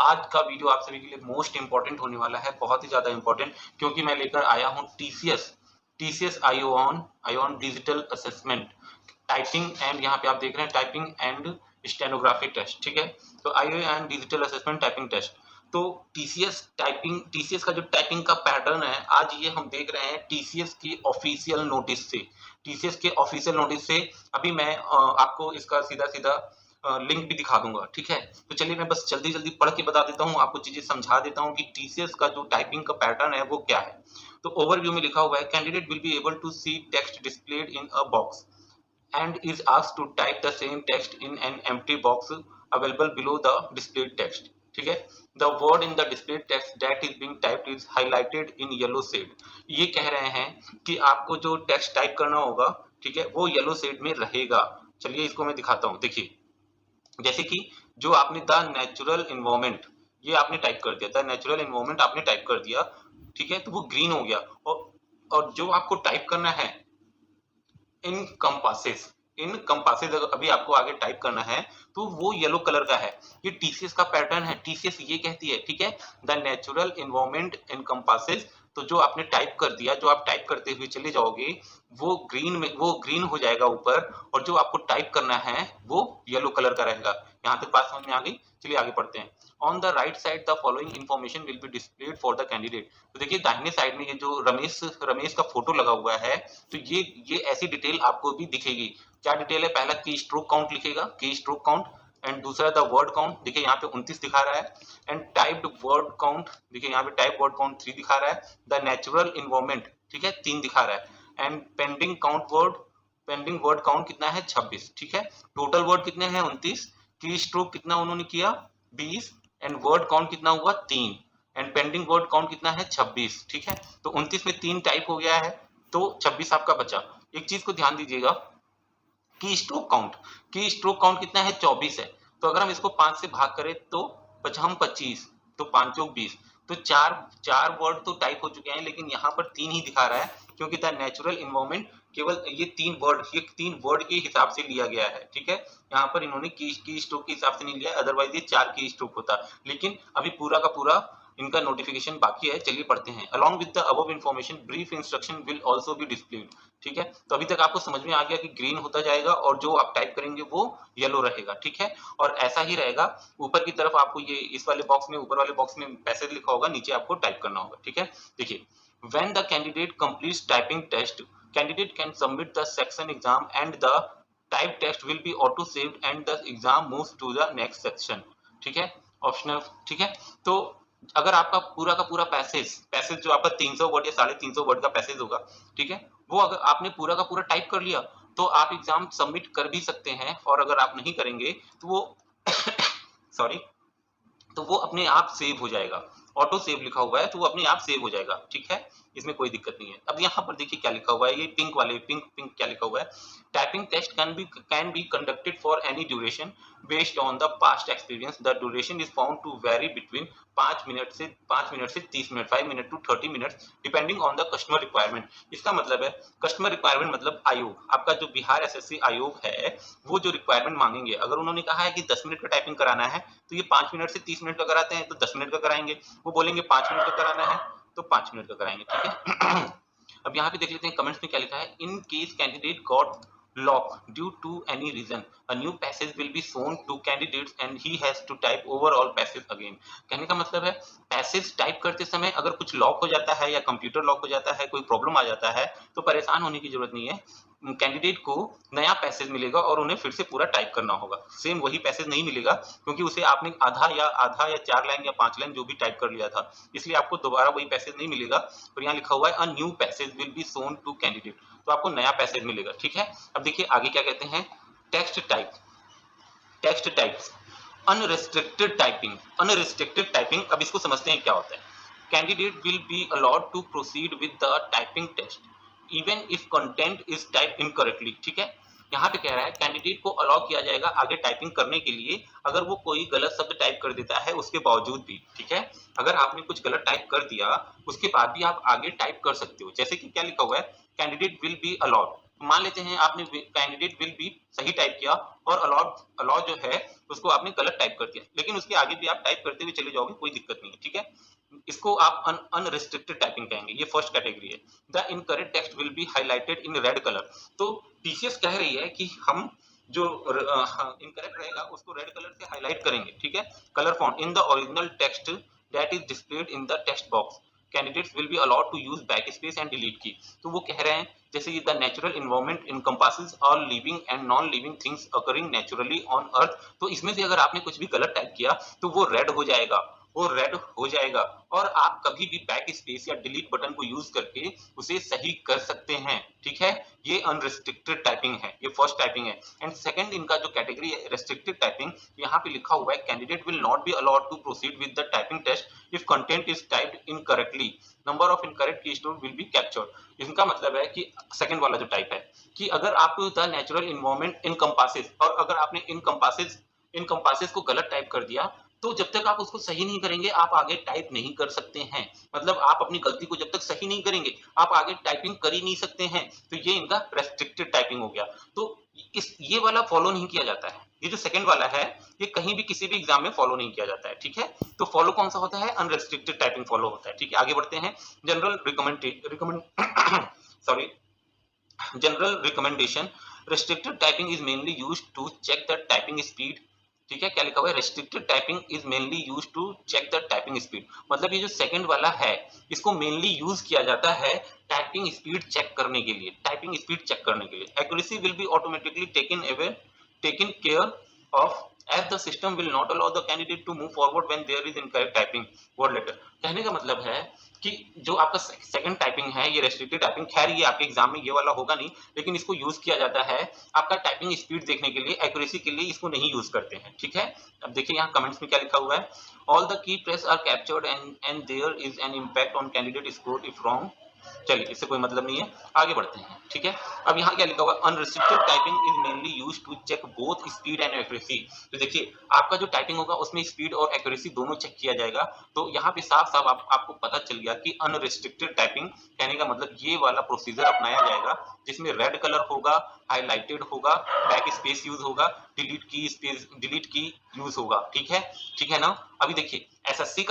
आज का वीडियो आप सभी के लिए मोस्ट इंपॉर्टेंट होने वाला है, बहुत ही ज्यादा इंपॉर्टेंट, क्योंकि मैं लेकर आया हूं TCS iON digital assessment typing and, यहाँ पे आप देख रहे हैं टाइपिंग एंड स्टेनोग्राफी टेस्ट। ठीक है, तो आईओन डिजिटल असेसमेंट टाइपिंग टेस्ट। तो टीसीएस का जो टाइपिंग का पैटर्न है, आज ये हम देख रहे हैं टीसीएस की ऑफिशियल नोटिस से। टीसीएस के ऑफिशियल नोटिस से अभी मैं आपको इसका सीधा सीधा लिंक भी दिखा दूंगा। ठीक है, तो चलिए मैं बस जल्दी जल्दी पढ़ के बता देता हूँ, आपको चीजें समझा देता हूँ कि टीसीएस का जो टाइपिंग का पैटर्न है वो क्या है। तो ओवरव्यू में लिखा हुआ है, candidate will be able to see text displayed in a box and is asked to type the same text in an empty box available below the displayed text. ठीक है, the word in the displayed text that is being typed is highlighted in yellow shade. ये कह रहे हैं कि आपको जो text type करना होगा, ठीक है, वो येलो शेड में रहेगा। चलिए इसको मैं दिखाता हूँ। देखिए, जैसे कि जो आपने द नेचुरल इन्वायरमेंट, ये आपने टाइप कर दिया, द नेचुरल इन्वायरमेंट आपने टाइप कर दिया, ठीक है, तो वो ग्रीन हो गया। और जो आपको टाइप करना है इन कंपासेस अभी आपको आगे टाइप करना है, तो वो येलो कलर का है। ये टीसीएस का पैटर्न है। टीसीएस ये कहती है, ठीक है, the natural environment in compasses. तो जो आपने टाइप कर दिया, जो आप टाइप करते हुए चले जाओगे, वो ग्रीन हो जाएगा ऊपर, और जो आपको टाइप करना है वो येलो कलर का रहेगा। यहाँ तक बात समझ में आ गई? चलिए आगे पढ़ते हैं। On the right side the following information will be displayed for the candidate. तो देखिए दाहिने साइड में ये जो रमेश का फोटो लगा हुआ है, तो ये ऐसी डिटेल आपको भी दिखेगी। क्या डिटेल है? पहला की स्ट्रोक काउंट लिखेगा, की स्ट्रोक काउंट, एंड दूसरा द वर्ड काउंट। देखिए यहाँ पे 29 दिखा रहा है। एंड टाइप्ड वर्ड काउंट, देखिए यहाँ पे टाइप वर्ड काउंट 3 दिखा रहा है। द नेचुरल इन्वायरमेंट, ठीक है, 3 दिखा रहा है। एंड पेंडिंग वर्ड काउंट कितना है? 26। ठीक है, टोटल वर्ड कितने हैं? 29। की स्ट्रोक कितना उन्होंने किया? 20। एंड वर्ड काउंट कितना हुआ? 3। एंड पेंडिंग वर्ड काउंट कितना है? 26। ठीक है, तो 29 में 3 टाइप हो गया है, तो 26 आपका बचा। एक चीज को ध्यान दीजिएगा, की स्ट्रोक काउंट कितना है? 24 है। तो अगर हम इसको 5 से भाग करें तो बचा हम 25, तो 5 चौक 20। तो चार वर्ड तो टाइप हो चुके हैं, लेकिन यहाँ पर 3 ही दिखा रहा है, क्योंकि द नेचुरल इन्वायरमेंट केवल ये 3 वर्ड के हिसाब से लिया गया है। ठीक है, यहाँ पर इन्होंने की स्ट्रोक के हिसाब से नहीं लिया, अदरवाइज ये 4 की स्ट्रोक होता। लेकिन अभी पूरा का पूरा इनका नोटिफिकेशन बाकी है। चलिए पढ़ते हैं। Along with the above information brief instruction will also be displayed. ठीक है, तो अभी तक आपको समझ में आ गया कि ग्रीन होता जाएगा और जो आप टाइप करेंगे वो येलो रहेगा। ठीक है, और ऐसा ही रहेगा। ऊपर की तरफ आपको ये इस वाले बॉक्स में, ऊपर वाले बॉक्स में पैसेज लिखा होगा, नीचे आपको टाइप करना होगा। ठीक है, देखिए, when the candidate completes typing test, candidate can submit the section exam and the type test will be auto saved and the exam moves to the next section. ठीक है, ऑप्शनल। ठीक है, तो अगर आपका पूरा का पूरा पैसेज जो आपका 300 वर्ड या 350 वर्ड का पैसेज होगा, ठीक है, वो अगर आपने पूरा का पूरा टाइप कर लिया तो आप एग्जाम सबमिट कर भी सकते हैं। और अगर आप नहीं करेंगे तो वो सॉरी, तो वो अपने आप सेव हो जाएगा। ऑटो सेव लिखा हुआ है, तो वो अपने आप सेव हो जाएगा। ठीक है, इसमें कोई दिक्कत नहीं है। अब यहाँ पर देखिए क्या लिखा हुआ है, ये पिंक क्या लिखा हुआ है, typing test can be conducted for any duration based on the past experience. The duration is found to vary between 5 minute से 30 minute, 5 minute to 30 minutes, depending on the customer requirement. इसका मतलब है, customer requirement मतलब आयोग, आपका जो Bihar SSC आयोग है, वो जो रिक्वायरमेंट मांगेंगे, अगर उन्होंने कहा है कि 10 मिनट का टाइपिंग कराना है, तो ये 5 मिनट से 30 मिनट का कराते हैं तो 10 मिनट का कराएंगे। वो बोलेंगे 5 मिनट का कराना है तो 5 मिनट का कराएंगे। ठीक है, अब यहाँ पे देख लेते हैं कमेंट्स में क्या लिखा है। In case candidate got lock due to any reason, a new passage will be shown to candidates and he has to type overall passage again. कहने का मतलब है, पैसेज टाइप करते समय अगर कुछ लॉक हो जाता है या कंप्यूटर लॉक हो जाता है, कोई प्रॉब्लम आ जाता है, तो परेशान होने की जरूरत नहीं है। कैंडिडेट को नया पैसेज मिलेगा और उन्हें फिर से पूरा टाइप करना होगा। सेम वही पैसेज नहीं मिलेगा, क्योंकि उसे आपने आधा या 4 लाइन या 5 लाइन जो भी टाइप कर लिया था, इसलिए आपको दोबारा वही पैसेज नहीं मिलेगा। और यहाँ लिखा हुआ है a new passage will be shown to candidate, तो आपको नया पैसेज मिलेगा। ठीक है, अब देखिए आगे क्या कहते हैं। Text types, unrestricted typing. अब इसको समझते हैं क्या होता है। Candidate will be allowed to proceed with the typing test even if content is type incorrectly. ठीक है, यहाँ पे कह रहा है कैंडिडेट को अलाउ किया जाएगा आगे टाइपिंग करने के लिए, अगर वो कोई गलत शब्द टाइप कर देता है उसके बावजूद भी। ठीक है, अगर आपने कुछ गलत टाइप कर दिया उसके बाद भी आप आगे टाइप कर सकते हो। जैसे कि क्या लिखा हुआ है, कैंडिडेट विल बी अलाउड, मान लेते हैं आपने कैंडिडेट विल बी सही टाइप किया और अलाउ जो है उसको आपने गलत टाइप कर दिया, लेकिन उसके आगे भी आप टाइप करते हुए चले जाओगे, कोई दिक्कत नहीं है, ठीक है। इसको आप अनरिस्ट्रिक्टेड टाइपिंग कहेंगे, ये फर्स्ट कैटेगरी है। The incorrect text will be highlighted in red colour. तो टीसीएस कह रही है कि हम जो इनकरेक्ट रहेगा उसको रेड कलर से हाईलाइट करेंगे, ठीक है। Colour font in the original text that is displayed in the text box, candidates will be allowed to use backspace and delete key. तो वो कह रहे हैं जैसे the natural environment encompasses all living and non living things occurring naturally on earth. तो इसमें से अगर आपने कुछ भी गलत टाइप किया तो वो रेड हो जाएगा, वो रेड हो जाएगा, और आप कभी भी बैक स्पेस या डिलीट बटन को यूज करके उसे सही कर सकते हैं, ठीक है। ये अनरिस्ट्रिक्टेड टाइपिंग है, ये फर्स्ट टाइपिंग है। एंड सेकंड इनका जो कैटेगरी है रिस्ट्रिक्टेड टाइपिंग, यहाँ पे लिखा हुआ है candidate will not be allowed to proceed with the typing test if content is typed incorrectly, number of incorrect keystroke will be captured. इसका मतलब है कि सेकंड वाला जो टाइप है कि अगर आप द नेचुरल इन्वायरमेंट इनकम्पासेस, और अगर आपने इनकम्पासेस को गलत टाइप कर दिया तो जब तक आप उसको सही नहीं करेंगे आप आगे टाइप नहीं कर सकते हैं। मतलब आप अपनी गलती को जब तक सही नहीं करेंगे आप आगे टाइपिंग कर ही नहीं सकते हैं। तो ये इनका रेस्ट्रिक्टेड टाइपिंग हो गया। तो ये वाला फॉलो नहीं किया जाता है, ये जो सेकंड वाला है ये कहीं भी किसी भी एग्जाम में फॉलो नहीं किया जाता है, ठीक है। तो फॉलो कौन सा होता है? अनरेस्ट्रिक्टेड टाइपिंग फॉलो होता है, ठीक है। आगे बढ़ते हैं। General recommend sorry general recommendation, restricted typing is mainly used to check the typing speed, ठीक है। क्या लिखा हुआ है? restricted typing is mainly used to check the typing speed। मतलब ये जो सेकंड वाला है इसको मेनली यूज किया जाता है टाइपिंग स्पीड चेक करने के लिए, टाइपिंग स्पीड चेक करने के लिए। Accuracy will be automatically taken care of as the system will not allow the candidate to move forward when there is incorrect typing word letter। कहने का मतलब है कि जो आपका सेकंड टाइपिंग है ये रेस्ट्रिक्टेड टाइपिंग, खैर ये आपके एग्जाम में ये वाला होगा नहीं, लेकिन इसको यूज किया जाता है आपका टाइपिंग स्पीड देखने के लिए, एक्यूरेसी के लिए इसको नहीं यूज करते हैं, ठीक है। अब देखिए यहाँ कमेंट्स में क्या लिखा हुआ है, all the key press are captured and there is an impact on candidate score if wrong. चलिए इससे कोई मतलब नहीं है, आगे बढ़ते हैं, ठीक है। अब यहाँ क्या लिखा हुआ, unrestricted typing is mainly used to check both speed and accuracy. तो देखिए आपका जो टाइपिंग होगा उसमें स्पीड और एक्यूरेसी दोनों चेक किया जाएगा। तो यहाँ पे साफ साफ आपको पता चल गया कि अनरिस्ट्रिक्टेड टाइपिंग कहने का मतलब ये वाला प्रोसीजर अपनाया जाएगा जिसमें रेड कलर होगा, हाईलाइटेड होगा, बैक स्पेस यूज होगा, डिलीट की यूज होगा, ठीक है ना। अभी देखिए एसएससी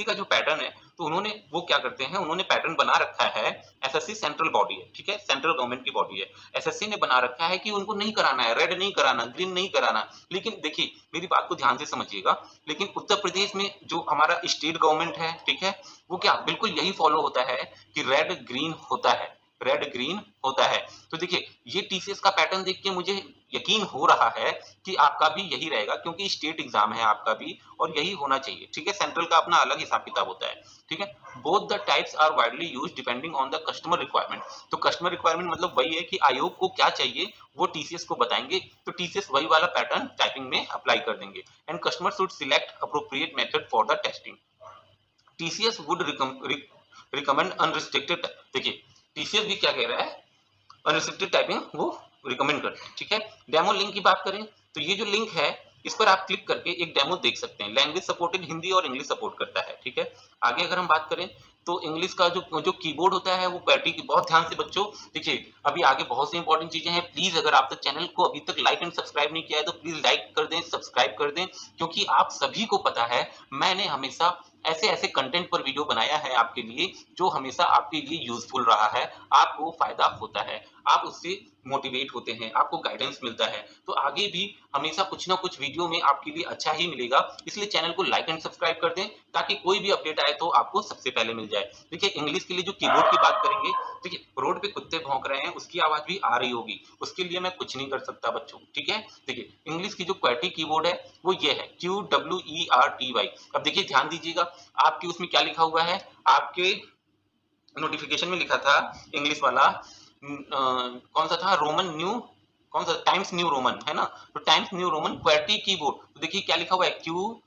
का जो पैटर्न है तो उन्होंने वो क्या करते हैं, उन्होंने पैटर्न बना रखा है। एसएससी सेंट्रल बॉडी है, ठीक है, सेंट्रल गवर्नमेंट की बॉडी है। एसएससी ने बना रखा है कि उनको नहीं कराना है, रेड नहीं कराना, ग्रीन नहीं कराना। लेकिन देखिए मेरी बात को ध्यान से समझिएगा, लेकिन उत्तर प्रदेश में जो हमारा स्टेट गवर्नमेंट है, ठीक है, वो क्या बिल्कुल यही फॉलो होता है कि रेड ग्रीन होता है, रेड ग्रीन होता है। तो देखिए ये टीसीएस का पैटर्न देख के मुझे यकीन हो रहा है कि आपका भी यही रहेगा, क्योंकि स्टेट एग्जाम है आपका भी और यही होना चाहिए, ठीक है। सेंट्रल का अपना अलग हिसाब किताब होता है, ठीक है। Both the types are widely used depending on the customer requirement. तो कस्टमर रिक्वायरमेंट मतलब वही है कि आयोग को क्या चाहिए वो टीसीएस को बताएंगे, तो टीसीएस वही वाला पैटर्न टाइपिंग में अप्लाई कर देंगे। And customer should select appropriate method for the testing. TCS would recommend unrestricted. देखिए टीसीएस भी क्या कह रहा है, अनरिस्ट्रिक्टेड टाइपिंग वो रिकमेंड करते हैं, ठीक है। डेमो लिंक की बात करें तो ये जो लिंक है इस पर आप क्लिक करके एक डेमो देख सकते हैं। लैंग्वेज सपोर्टेड हिंदी और इंग्लिश सपोर्ट करता है, ठीक है। आगे अगर हम बात करें तो इंग्लिश का जो कीबोर्ड होता है वो QWERTY की, बहुत ध्यान से बच्चों देखिए अभी आगे बहुत सी इंपॉर्टेंट चीजें हैं। प्लीज अगर आप तक चैनल को अभी तक लाइक एंड सब्सक्राइब नहीं किया है तो प्लीज लाइक कर दें, सब्सक्राइब कर दें, क्योंकि आप सभी को पता है मैंने हमेशा ऐसे ऐसे कंटेंट पर वीडियो बनाया है आपके लिए जो हमेशा आपके लिए यूजफुल रहा है, आपको फायदा होता है, आप उससे मोटिवेट होते हैं, आपको गाइडेंस मिलता है। तो आगे भी हमेशा कुछ ना कुछ वीडियो में आपके लिए अच्छा ही मिलेगा, इसलिए चैनल को लाइक एंड सब्सक्राइब कर दें ताकि कोई भी अपडेट आए तो आपको सबसे पहले मिल जाए। देखिए इंग्लिश के लिए जो कीबोर्ड की बात करेंगे, देखिए रोड पे कुत्ते भौंक रहे हैं उसकी आवाज भी आ रही होगी, उसके लिए मैं कुछ नहीं कर सकता बच्चों, ठीक है। देखिए इंग्लिश की जो QWERTY कीबोर्ड है वो ये है QWERTY। अब देखिए ध्यान दीजिएगा आपकी उसमें क्या लिखा हुआ है, आपके नोटिफिकेशन में लिखा था इंग्लिश वाला कौन सा था, रोमन न्यू, कौन सा, टाइम्स न्यू रोमन है ना। तो times new Roman QWERTY keyboard, तो देखिए क्या लिखा हुआ है QWERTY।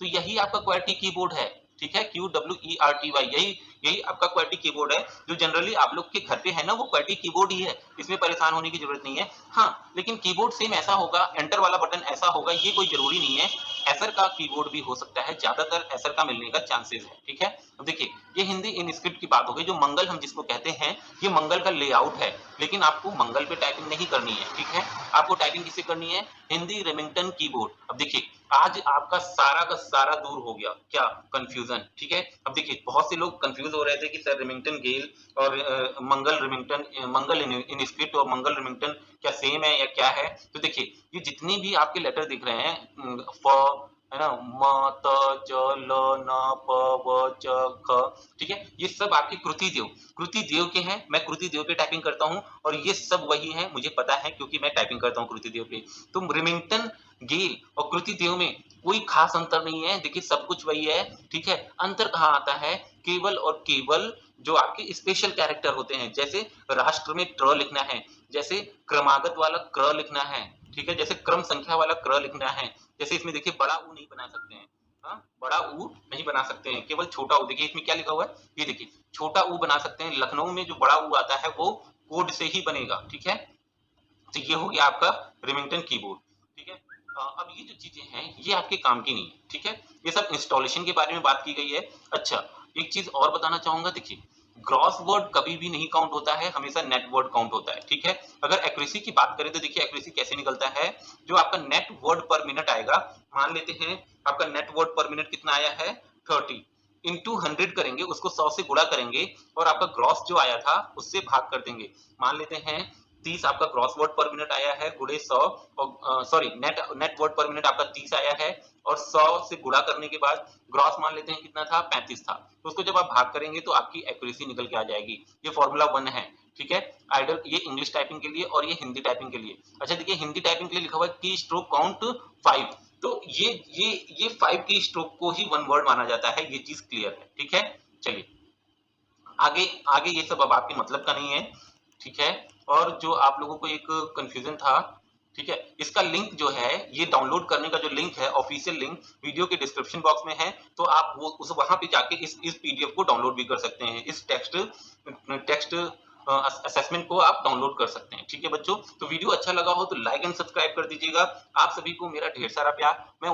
तो यही आपका QWERTY कीबोर्ड है, ठीक है, QWERTY। यही आपका QWERTY कीबोर्ड है जो जनरली आप लोग के घर पे है ना, वो QWERTY कीबोर्ड ही है, इसमें परेशान होने की जरूरत नहीं है। हाँ लेकिन कीबोर्ड सेम ऐसा होगा, एंटर वाला बटन ऐसा होगा, ये कोई जरूरी नहीं है। एसर का कीबोर्ड भी हो सकता है, ज्यादातर एसर का मिलने का चांसेस है, ठीक है। अब देखिए ये हिंदी इन स्क्रिप्ट की बात हो गई। जो मंगल हम जिसको कहते हैं, ये मंगल का लेआउट है, लेकिन आपको मंगल पे टाइपिंग नहीं करनी है, ठीक है। आपको टाइपिंग किससे करनी है? Hindi Remington keyboard. अब देखिए, आज आपका सारा का सारा दूर हो गया, क्या? कंफ्यूजन, ठीक है। अब देखिए, बहुत से लोग कंफ्यूज हो रहे थे कि सर रेमिंगटन गेल और मंगल रेमिंगटन, मंगल इन स्क्रिप्ट और मंगल रेमिंगटन क्या सेम है या क्या है? तो देखिए, ये जितनी भी आपके लेटर दिख रहे हैं, फ, है ना, म, त, च, ल, न, प, व, च, ख, ठीक है, ये सब आपके कृति देव के हैं। मैं कृति देव पे टाइपिंग करता हूँ और ये सब वही है, मुझे पता है क्योंकि मैं टाइपिंग करता हूँ कृति देव पे। तो रिमिंगटन गेल और कृति देव में कोई खास अंतर नहीं है। देखिए, सब कुछ वही है, ठीक है। अंतर कहाँ आता है? केवल और केवल जो आपके स्पेशल कैरेक्टर होते हैं, जैसे राष्ट्र में ट्र लिखना है, जैसे क्रमागत वाला क्र लिखना है, ठीक है, जैसे क्रम संख्या वाला क्र लिखना है, जैसे इसमें देखिए बड़ा ऊ नहीं बना सकते हैं, हाँ, बड़ा ऊ नहीं बना सकते हैं, केवल छोटा ऊ। देखिए इसमें क्या लिखा हुआ है, ये देखिए छोटा ऊ बना सकते हैं। लखनऊ में जो बड़ा ऊ आता है वो कोड से ही बनेगा, ठीक है। तो ये हो गया आपका रिमिंगटन कीबोर्ड, ठीक है। अब ये जो चीजें हैं ये आपके काम की नहीं है, ठीक है। ये सब इंस्टॉलेशन के बारे में बात की गई है। अच्छा, एक चीज और बताना चाहूंगा, देखिए ग्रॉस वर्ड कभी भी नहीं काउंट होता है, हमेशा नेट वर्ड काउंट होता है, ठीक है। अगर एक्यूरेसी की बात करें तो देखिए एक्यूरेसी कैसे निकलता है, जो आपका नेट वर्ड पर मिनट आएगा, मान लेते हैं आपका नेट वर्ड पर मिनट कितना आया है 30, इंटू 100 करेंगे, उसको 100 से गुणा करेंगे और आपका ग्रॉस जो आया था उससे भाग कर देंगे। मान लेते हैं 30 आपका ग्रॉस वर्ड पर मिनट आया है, गुणे 100, और सॉरी नेट वर्ड पर मिनट आपका 30 आया है और 100 से गुणा करने के बाद ग्रॉस मान लेते हैं कितना था, 35 था। तो उसको जब आप भाग करेंगे तो आपकी एक्यूरेसी निकल के आ जाएगी। ये फॉर्मूला 1 है, ठीक है। आइडल, ये इंग्लिश टाइपिंग के लिए और ये हिंदी टाइपिंग के लिए। अच्छा देखिए, हिंदी टाइपिंग के लिए लिखा हुआ है की स्ट्रोक काउंट 5, तो ये 5 की स्ट्रोक को ही वन वर्ड माना जाता है, ये चीज क्लियर है, ठीक है। चलिए आगे आगे, ये सब अब आपके मतलब का नहीं है, ठीक है। और जो आप लोगों को एक कंफ्यूजन था, ठीक है, इसका लिंक जो है, ये डाउनलोड करने का जो लिंक है, ऑफिशियल लिंक वीडियो के डिस्क्रिप्शन बॉक्स में है, तो आप वो उस वहां पे जाके इस पीडीएफ को डाउनलोड भी कर सकते हैं। इस टेक्स्ट टेक्स्ट असेसमेंट को आप डाउनलोड कर सकते हैं, ठीक है बच्चों। तो वीडियो अच्छा लगा हो तो लाइक एंड सब्सक्राइब कर दीजिएगा। आप सभी को मेरा ढेर सारा प्यार। मैं